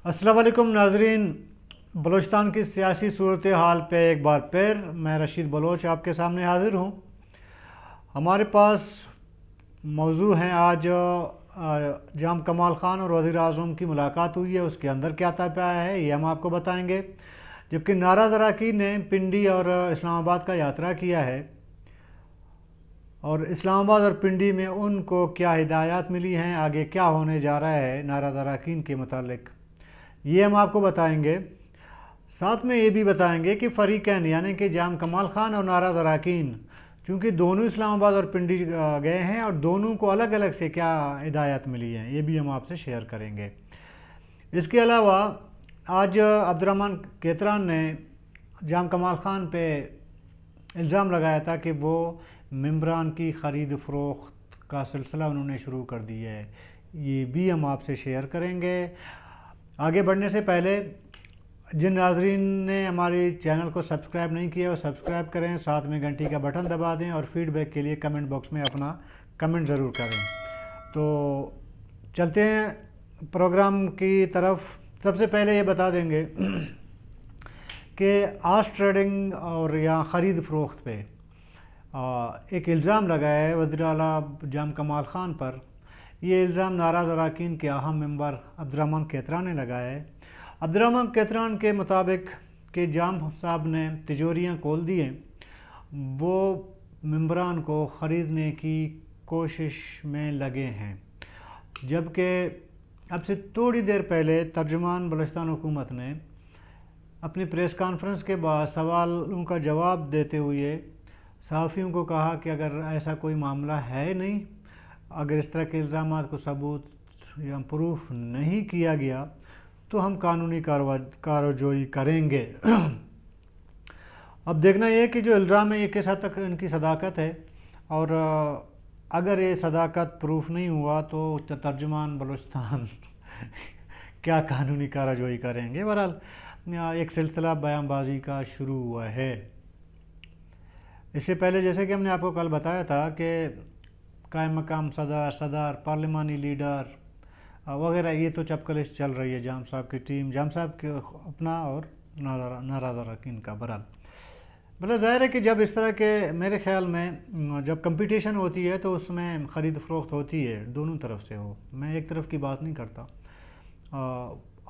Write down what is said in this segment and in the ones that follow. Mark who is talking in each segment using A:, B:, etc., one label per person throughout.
A: अस्सलाम वालेकुम नाजरीन। बलूचिस्तान की सियासी सूरत हाल पे एक बार फिर मैं रशीद बलोच आपके सामने हाज़िर हूँ। हमारे पास मौजू हैं आज जाम कमाल ख़ान और वज़ीर आज़म की मुलाकात हुई है, उसके अंदर क्या तय आया है ये हम आपको बताएंगे। जबकि नाराज़ अरकान ने पिंडी और इस्लामाबाद का यात्रा किया है और इस्लामाबाद और पिंडी में उनको क्या हिदायत मिली हैं, आगे क्या होने जा रहा है नाराज़ अरकान के मुतालिक, ये हम आपको बताएंगे। साथ में ये भी बताएंगे कि फ़रीक़ैन यानी कि जाम कमाल ख़ान और नाराज़ अरकान चूँकि दोनों इस्लामाबाद और पिंडी गए हैं और दोनों को अलग अलग से क्या हिदायत मिली है ये भी हम आपसे शेयर करेंगे। इसके अलावा आज अब्दुर्रहमान केतरान ने जाम कमाल ख़ान पे इल्ज़ाम लगाया था कि वो मेंबरान की ख़रीद फ़रोख्त का सिलसिला उन्होंने शुरू कर दिया है, ये भी हम आपसे शेयर करेंगे। आगे बढ़ने से पहले जिन नाज़रीन ने हमारे चैनल को सब्सक्राइब नहीं किया वो सब्सक्राइब करें, साथ में घंटी का बटन दबा दें और फीडबैक के लिए कमेंट बॉक्स में अपना कमेंट ज़रूर करें। तो चलते हैं प्रोग्राम की तरफ। सबसे पहले ये बता देंगे कि आज ट्रेडिंग और या ख़रीद फ़रोख्त पे एक इल्ज़ाम लगाया है वज़ीर आला जाम कमाल ख़ान पर। ये इल्ज़ाम नाराज़ अरकान के अहम मेंबर अब्दुर्रहमान केतरान ने लगाया है। अब्दुर्रहमान केतरान के मुताबिक कि जाम साहब ने तिजोरियाँ खोल दी हैं, वो मेंबरान को ख़रीदने की कोशिश में लगे हैं। जबकि अब से थोड़ी देर पहले तर्जुमान बलूचिस्तान हुकूमत ने अपनी प्रेस कॉन्फ्रेंस के बाद सवालों का जवाब देते हुए सहाफ़ियों को कहा कि अगर ऐसा कोई मामला है नहीं, अगर इस तरह के इल्ज़ामात को सबूत या प्रूफ नहीं किया गया तो हम कानूनी कार्रवाई करेंगे। अब देखना ये कि जो इल्ज़ाम है ये किस हद तक इनकी सदाकत है, और अगर ये सदाकत प्रूफ नहीं हुआ तो तर्जुमान बलूचिस्तान क्या कानूनी कार्रवाई करेंगे। बहरहाल एक सिलसिला बयानबाजी का शुरू हुआ है। इससे पहले जैसे कि हमने आपको कल बताया था कि कायम मकाम सदर पार्लिमानी लीडर वगैरह ये तो चपकलिश चल रही है। जाम साहब की टीम, जाम साहब के अपना और नाराज़ अरकान का। मतलब ज़ाहिर है कि जब इस तरह के मेरे ख़्याल में जब कंपटीशन होती है तो उसमें ख़रीद फ़रोख्त होती है, दोनों तरफ से हो, मैं एक तरफ की बात नहीं करता।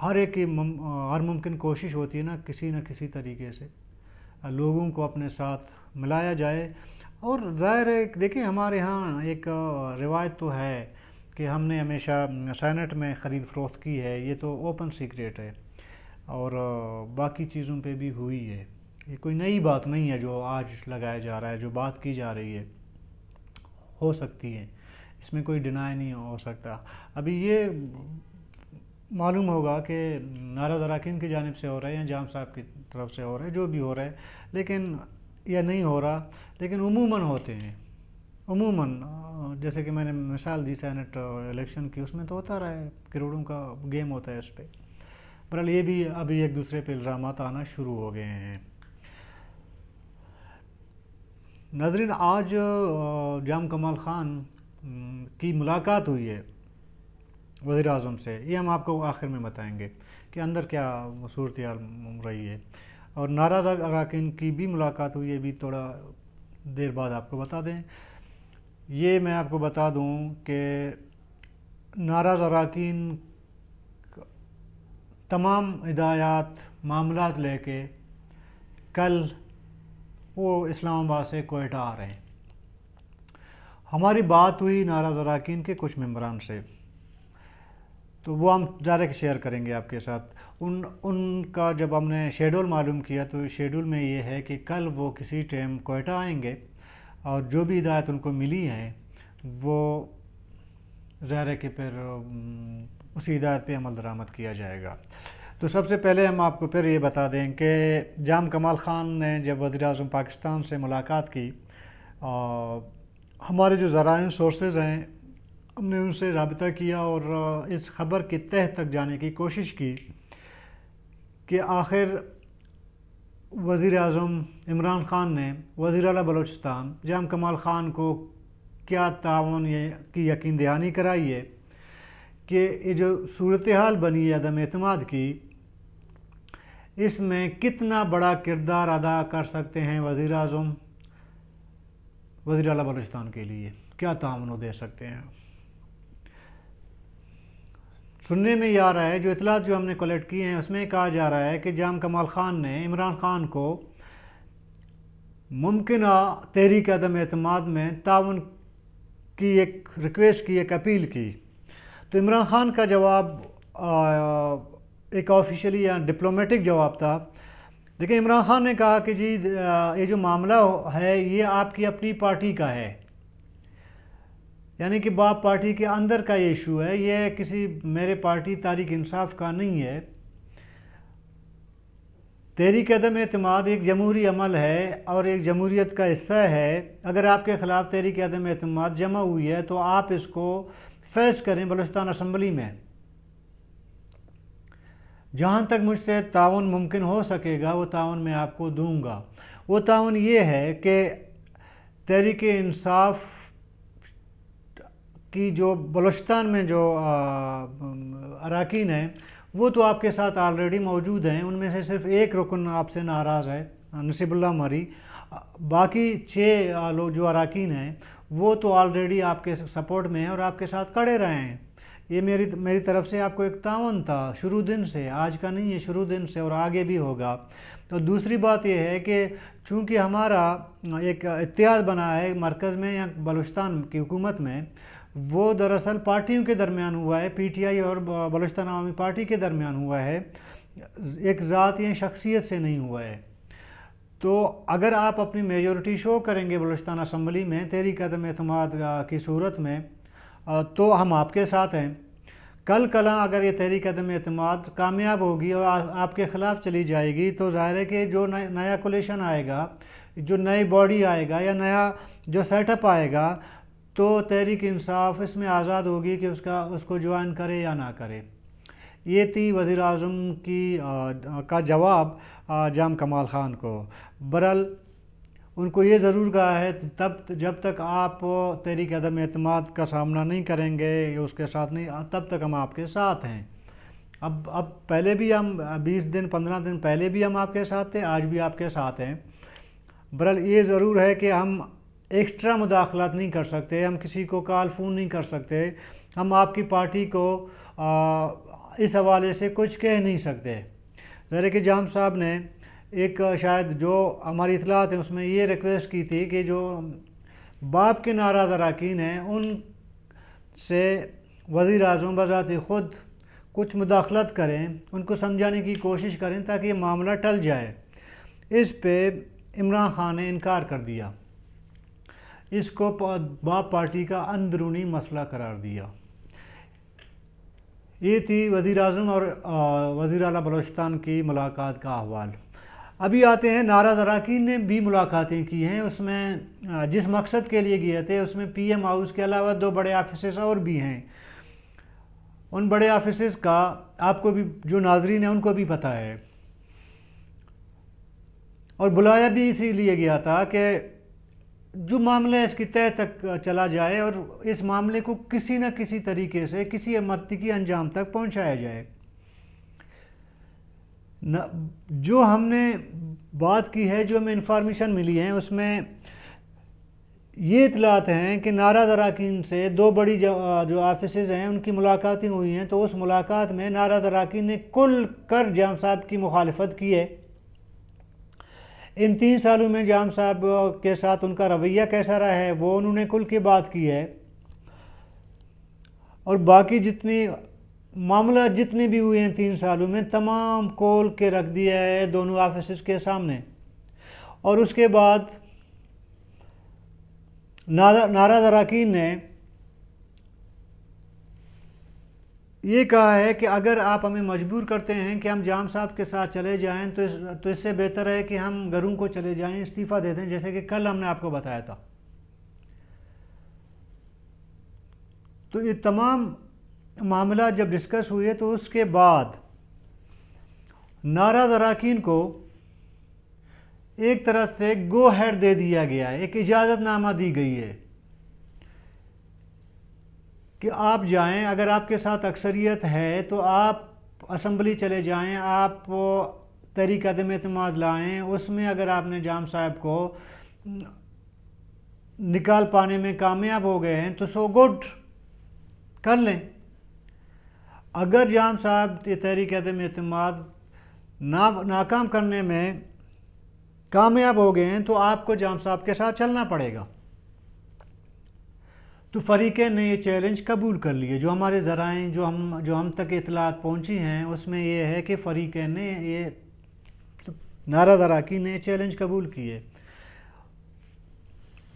A: हर एक की हर मुमकिन कोशिश होती है ना किसी तरीके से लोगों को अपने साथ मिलाया जाए। और ज़ाहिर है देखिए हमारे यहाँ एक रिवायत तो है कि हमने हमेशा सेनेट में ख़रीद फ़रोख्त की है, ये तो ओपन सीक्रेट है और बाकी चीज़ों पे भी हुई है। ये कोई नई बात नहीं है जो आज लगाया जा रहा है, जो बात की जा रही है हो सकती है, इसमें कोई डिनाई नहीं हो सकता। अभी ये मालूम होगा कि नाराज़ अरकान की जानिब से हो रहा है या जाम साहब की तरफ से हो रहा है, जो भी हो रहा है, लेकिन या नहीं हो रहा, लेकिन उमूमन होते हैं। उमूमन जैसे कि मैंने मिसाल दी सेनेट इलेक्शन की, उसमें तो होता रहा है, करोड़ों का गेम होता है उस पर। बहरहाल ये भी अभी एक दूसरे पे इल्ज़ामात आना शुरू हो गए हैं। नाज़रीन, आज जाम कमाल ख़ान की मुलाकात हुई है वज़ीर आज़म से, ये हम आपको आखिर में बताएंगे कि अंदर क्या सूरत हाल रही है। और नाराज़ अरकान की भी मुलाकात हुई है, भी थोड़ा देर बाद आपको बता दें। ये मैं आपको बता दूं कि नाराज़ अरकान तमाम हिदायत मामलात लेके कल वो इस्लामाबाद से कोयटा आ रहे हैं। हमारी बात हुई नाराज़ अरकान के कुछ मेंबरान से, तो वो हम डायरेक्ट शेयर करेंगे आपके साथ। उनका जब हमने शेड्यूल मालूम किया तो शेड्यूल में ये है कि कल वो किसी टाइम कोयटा आएंगे और जो भी हिदायत उनको मिली है वो ज़ाहिर है कि फिर उसी हिदायत पे अमल दरामद किया जाएगा। तो सबसे पहले हम आपको फिर ये बता दें कि जाम कमाल ख़ान ने जब वज़ीर आज़म पाकिस्तान से मुलाकात की, हमारे जो ज़राइन सोर्सेज़ हैं हमने उनसे रब्ता किया और इस ख़बर की तह तक जाने की कोशिश की कि आखिर वज़ीर आज़म इमरान ख़ान ने वज़ीर आला बलूचिस्तान जाम कमाल ख़ान को क्या ताउन की यकीन दहानी कराई है कि ये जो सूरत हाल बनी है अदम एतमाद की, इसमें कितना बड़ा किरदार अदा कर सकते हैं वज़ीर आज़म वज़ीर आला बलूचिस्तान के लिए, क्या ताअवुन दे सकते हैं। सुनने में ये आ रहा है, जो इतलात जो हमने कलेक्ट की हैं उसमें कहा जा रहा है कि जाम कमाल ख़ान ने इमरान ख़ान को मुमकिन तहरीक अदम एतमाद में ताउन की एक रिक्वेस्ट की, एक अपील की। तो इमरान ख़ान का जवाब एक ऑफिशियली या डिप्लोमेटिक जवाब था। देखिए, इमरान ख़ान ने कहा कि जी ये जो मामला है ये आपकी अपनी पार्टी का है, यानी कि बाप पार्टी के अंदर का ये इशू है, ये किसी मेरे पार्टी तहरीक इंसाफ का नहीं है। तहरीक अदम एतमाद एक जमहूरी अमल है और एक जमहूरियत का हिस्सा है। अगर आपके ख़िलाफ़ तहरीक अदम एतमाद जमा हुई है तो आप इसको फेस करें बलूचिस्तान असम्बली में। जहाँ तक मुझसे ताउन मुमकिन हो सकेगा वो ताउन मैं आपको दूंगा। वो ताउन ये है कि तहरीक इंसाफ की जो बलूचिस्तान में जो अरकान हैं वो तो आपके साथ ऑलरेडी मौजूद हैं। उनमें से सिर्फ एक रुकन आपसे नाराज़ है, नसीबुल्लाह मरी। बाकी 6 लोग जो अरकान हैं वो तो ऑलरेडी आपके सपोर्ट में हैं और आपके साथ खड़े रहे हैं। ये मेरी तरफ से आपको एक ताउन था शुरू दिन से, आज का नहीं है, शुरू दिन से और आगे भी होगा। तो दूसरी बात यह है कि चूँकि हमारा एक इत्तेहाद बना है मरकज़ में या बलूचिस्तान की हुकूमत में, वो दरअसल पार्टियों के दरमियान हुआ है, PTI और बलूचिस्तान अवामी पार्टी के दरमियान हुआ है, एक ज़ात या शख्सियत से नहीं हुआ है। तो अगर आप अपनी मेजॉरिटी शो करेंगे बलूचिस्तान असम्बली में तहरीक अदम एतमाद की सूरत में, तो हम आपके साथ हैं। कल कला अगर ये तहरीक अदम एतमाद कामयाब होगी और आपके ख़िलाफ़ चली जाएगी तो ज़ाहिर है कि जो नया कोलिशन आएगा, जो नई बॉडी आएगा या नया जो सेटअप आएगा, तो तहरीक इंसाफ इसमें आज़ाद होगी कि उसको ज्वाइन करे या ना करे। ये थी वज़ीर आज़म का जवाब जाम कमाल ख़ान को। बहरहाल उनको ये ज़रूर कहा है तब जब तक आप तहरीक अदम एतमाद का सामना नहीं करेंगे या उसके साथ नहीं, तब तक हम आपके साथ हैं। अब पहले भी हम 20 दिन 15 दिन पहले भी हम आपके साथ थे, आज भी आपके साथ हैं। बहरहाल ये ज़रूर है कि हम एक्स्ट्रा मुदाखलत नहीं कर सकते, हम किसी को कॉल फ़ोन नहीं कर सकते, हम आपकी पार्टी को इस हवाले से कुछ कह नहीं सकते। ज़रा कि जाम साहब ने एक शायद जो हमारी इतलात है उसमें ये रिक्वेस्ट की थी कि जो बाप के नाराज़ अरकान हैं उनसे वज़ीर आज़म बज़ात ख़ुद कुछ मुदाखलत करें, उनको समझाने की कोशिश करें ताकि ये मामला टल जाए। इस पे इमरान ख़ान ने इनकार कर दिया, इसको बाप पार्टी का अंदरूनी मसला करार दिया। ये थी वज़ीर आज़म और वज़ीर आला बलूचिस्तान की मुलाकात का अहवाल। अभी आते हैं, नाराज़ अरकान ने भी मुलाकातें की हैं। उसमें जिस मकसद के लिए गए थे उसमें PM हाउस के अलावा 2 बड़े ऑफिस और भी हैं। उन बड़े ऑफिस का आपको भी, जो नाज़रीन हैं उनको भी पता है, और बुलाया भी इसीलिए गया था कि जो मामला है इसकी तह तक चला जाए और इस मामले को किसी न किसी तरीके से किसी मंतकी अंजाम तक पहुंचाया जाए। जो हमने बात की है, जो हमें इंफॉर्मेशन मिली है, उसमें ये इतलात हैं कि नाराज़ अरकान से 2 बड़ी जो ऑफिस हैं उनकी मुलाकातें हुई हैं। तो उस मुलाकात में नाराज़ अरकान ने कुल कर जाम साहब की मुखालफत की है। इन 3 सालों में जाम साहब के साथ उनका रवैया कैसा रहा है वो उन्होंने कुल की बात की है, और बाकी जितनी मामला जितने भी हुए हैं 3 सालों में तमाम खोल के रख दिया है दोनों ऑफिस के सामने। और उसके बाद नाराज़ अरकान ने ये कहा है कि अगर आप हमें मजबूर करते हैं कि हम जाम साहब के साथ चले जाएं तो इससे बेहतर है कि हम घरों को चले जाएं, इस्तीफ़ा दे दें, जैसे कि कल हमने आपको बताया था। तो ये तमाम मामला जब डिस्कस हुए तो उसके बाद नाराज़ अरकान को एक तरफ से गो हेड दे दिया गया है, एक इजाज़तनामा दी गई है। कि आप जाएं, अगर आपके साथ अक्सरियत है तो आप असम्बली चले जाएं, आप तहरीक अदम एतमाद लाएं, उसमें अगर आपने जाम साहब को निकाल पाने में कामयाब हो गए हैं तो सो गुड, कर लें। अगर जाम साहब ये तहरीक अदम एतमाद नाकाम करने में कामयाब हो गए हैं तो आपको जाम साहब के साथ चलना पड़ेगा। तो फरीक़ैन ने ये चैलेंज कबूल कर लिए। जो हमारे ज़राएं जो हम तक इतलात पहुंची हैं उसमें ये है कि फरीक़ैन ने ये नाराज़ अराकी ने चैलेंज कबूल किए।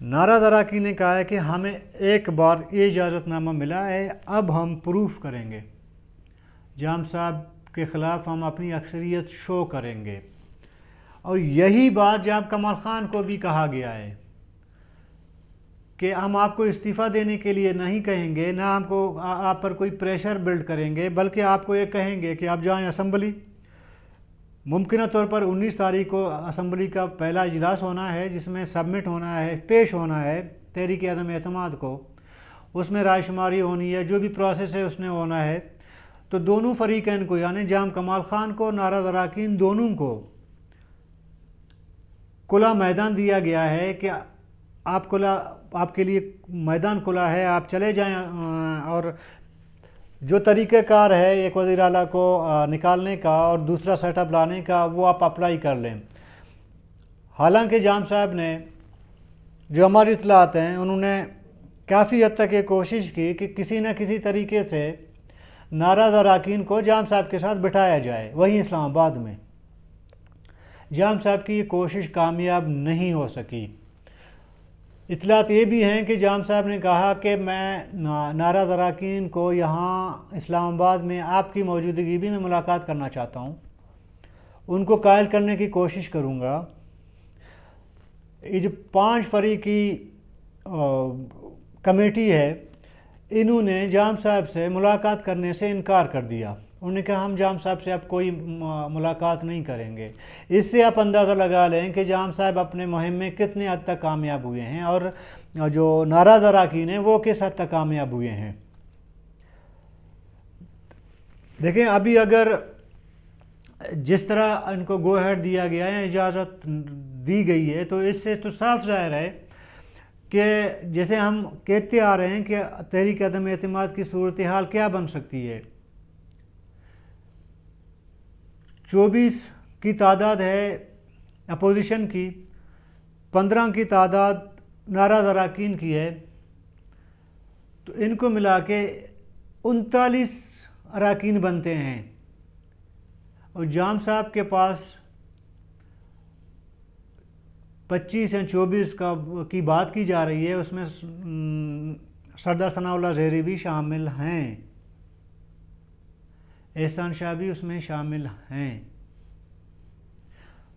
A: नाराज़ अराकी ने कहा है कि हमें एक बार ये इजाज़तनामा मिला है, अब हम प्रूफ करेंगे, जाम साहब के ख़िलाफ़ हम अपनी अक्सरियत शो करेंगे। और यही बात जाम कमाल ख़ान को भी कहा गया है कि हम आपको इस्तीफ़ा देने के लिए नहीं कहेंगे, ना हमको आप पर कोई प्रेशर बिल्ड करेंगे, बल्कि आपको ये कहेंगे कि आप जाएं असम्बली। मुमकिन तौर पर 19 तारीख को असम्बली का पहला इजलास होना है जिसमें सबमिट होना है, पेश होना है तहरीक अदम एतमाद को, उसमें रायशुमारी होनी है, जो भी प्रोसेस है उसने होना है। तो दोनों फरीक़ैन को यानी जाम कमाल ख़ान को, नाराज़ अराकीन दोनों को खुला मैदान दिया गया है कि आपके लिए मैदान खुला है, आप चले जाएं और जो तरीक़ेकार है एक वज़ीर आला को निकालने का और दूसरा सेटअप लाने का वो आप अप्लाई कर लें। हालांकि जाम साहब ने, जो हमारी इतलात हैं, उन्होंने काफ़ी हद तक ये कोशिश की कि किसी न किसी तरीके से नाराज़ अराकीन को जाम साहब के साथ बिठाया जाए वहीं इस्लामाबाद में। जाम साहब की ये कोशिश कामयाब नहीं हो सकी। इतलात ये भी हैं कि जाम साहब ने कहा कि मैं नाराज़ अराकीन को यहाँ इस्लामाबाद में आपकी मौजूदगी भी में मुलाकात करना चाहता हूँ, उनको कायल करने की कोशिश करूँगा। ये जो 5 फरीकी कमेटी है, इन्होंने जाम साहब से मुलाकात करने से इनकार कर दिया। उन्होंने कहा हम जाम साहब से अब कोई मुलाकात नहीं करेंगे। इससे आप अंदाज़ा लगा लें कि जाम साहब अपने मुहिम में कितने हद तक कामयाब हुए हैं और जो नाराज़ अराकीन हैं वो किस हद तक कामयाब हुए हैं। देखें, अभी अगर जिस तरह इनको गो हेड दिया गया है, इजाज़त दी गई है, तो इससे तो साफ ज़ाहिर है कि जैसे हम कहते आ रहे हैं कि तहरीक अदम एतमाद की सूरत हाल क्या बन सकती है। 24 की तादाद है अपोजिशन की, 15 की तादाद नाराज़ अराकीन की है, तो इनको मिला के 39 अराकीन बनते हैं। और जाम साहब के पास 25 या 24 की बात की जा रही है, उसमें सरदार सनाउल्लाह ज़हरी भी शामिल हैं, एहसान शाह भी उसमें शामिल हैं।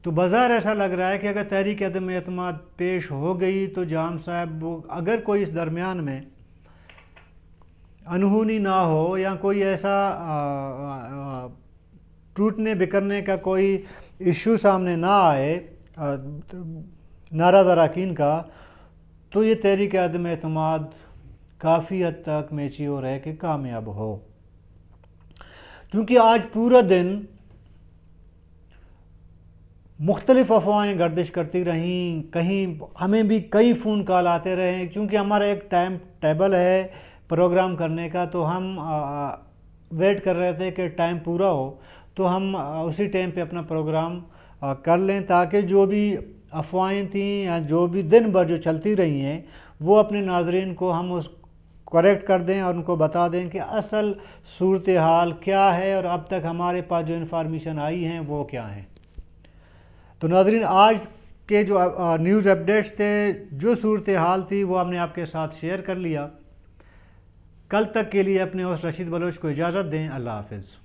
A: तो बाज़ार ऐसा लग रहा है कि अगर तहरीक अदम एतमाद पेश हो गई तो जाम साहब, अगर कोई इस दरमियान में अनहोनी ना हो या कोई ऐसा टूटने बिखरने का कोई इशू सामने ना आए नाराज़ अराकीन का, तो ये तहरीक अदम एतमाद काफ़ी हद तक मैच्योर है कि कामयाब हो। क्योंकि आज पूरा दिन मुख्तलिफ़ अफवाहें गर्दिश करती रहीं, कहीं हमें भी कई फ़ोन कॉल आते रहे। क्योंकि हमारा एक टाइम टेबल है प्रोग्राम करने का, तो हम वेट कर रहे थे कि टाइम पूरा हो तो हम उसी टाइम पे अपना प्रोग्राम कर लें, ताकि जो भी अफवाहें थीं या जो भी दिन भर जो चलती रही हैं वो अपने नाज़रीन को हम उस करेक्ट कर दें और उनको बता दें कि असल सूरत हाल क्या है और अब तक हमारे पास जो इन्फॉर्मेशन आई हैं वो क्या हैं। तो नाज़रीन, आज के जो न्यूज़ अपडेट्स थे, जो सूरत हाल थी, वो हमने आपके साथ शेयर कर लिया। कल तक के लिए अपने होस्ट रशीद बलोच को इजाज़त दें। अल्लाह हाफ़िज़।